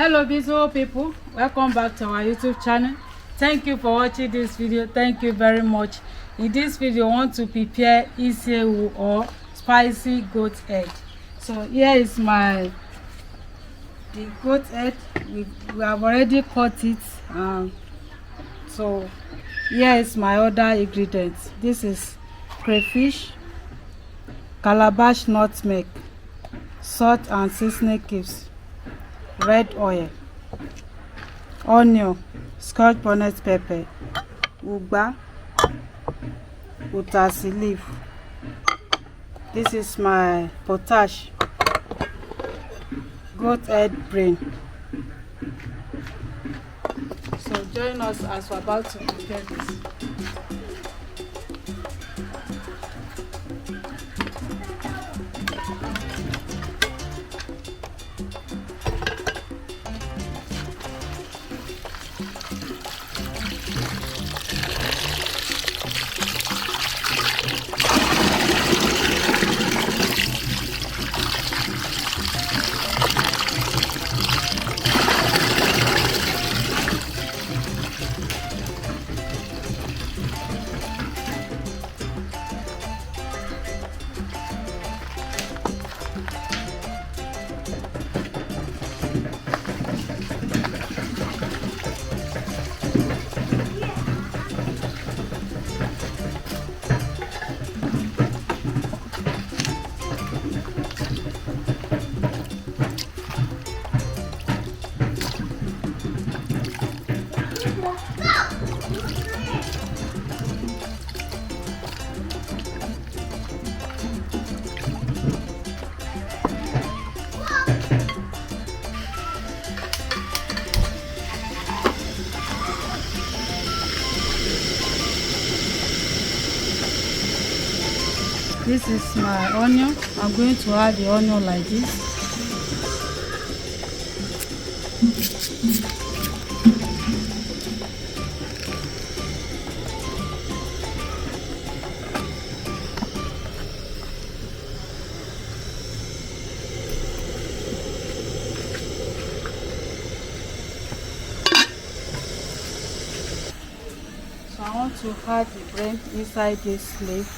Hello beautiful people, welcome back to our YouTube channel. Thank you for watching this video. Thank you very much. In this video, I want to prepare isewu or spicy goat head. So here is the goat head. We have already cut it. So here is my other ingredients. This is crayfish, calabash nutmeg, salt and seasoning cubes, red oil, onion, scotch bonnet pepper, ugba, utasi leaf. This is my potash, goat head brain. So join us as we're about to prepare this. This is my onion. I'm going to add the onion like this. So I want to add the brain inside this leaf.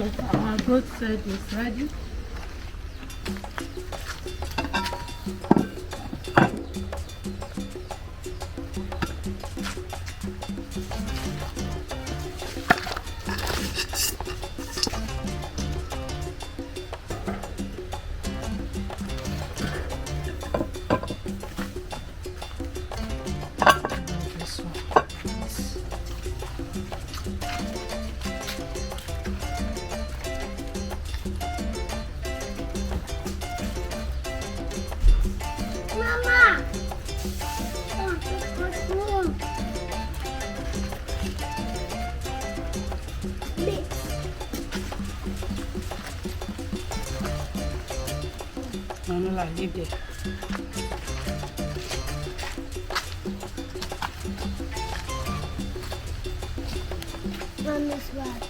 So our goat side is ready. Mama! Oh, this was me. No, like leave there. On this one.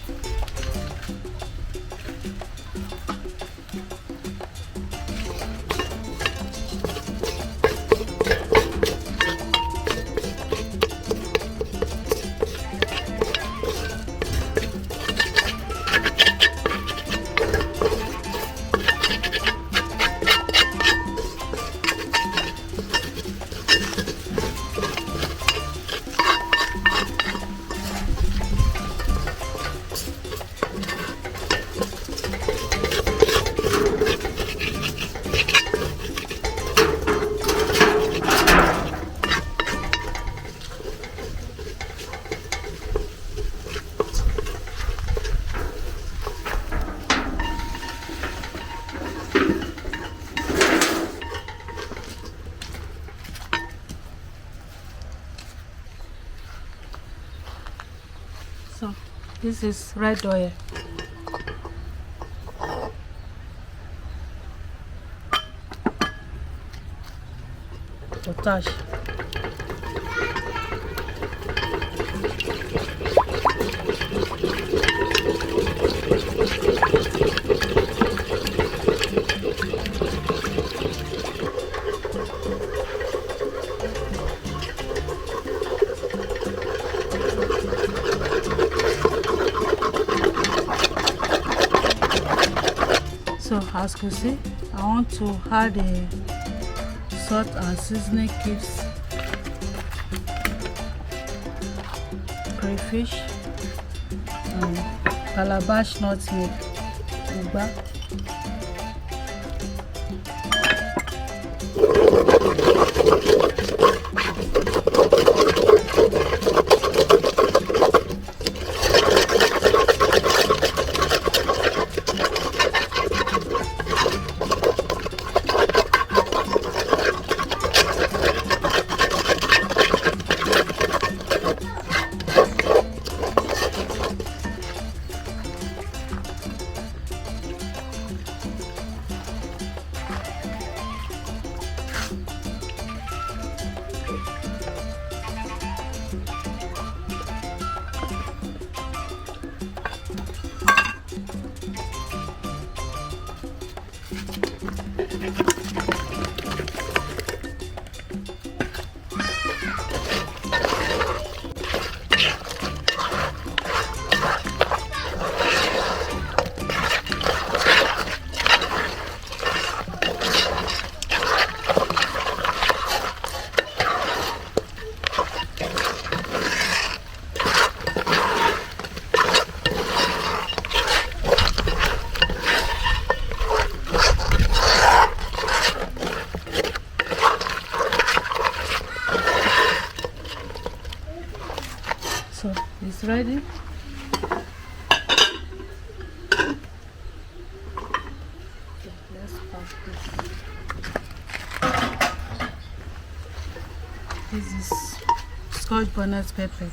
So this is red oil. Potash. So as you see, I want to add a salt and seasoning cubes, crayfish, and calabash nutmeg, ugba. So it's ready. Let's pack this. This is Scotch bonnet pepper.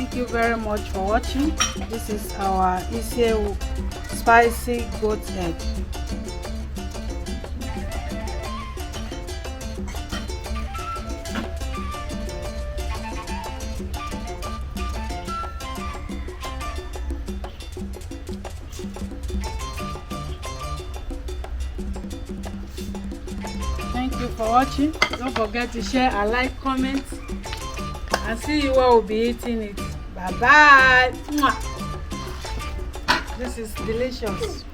Thank you very much for watching. This is our Isiewu spicy goat egg. Thank you for watching. Don't forget to share and like, comment, and see you all will be eating it. Bye bye. Mwah. This is delicious.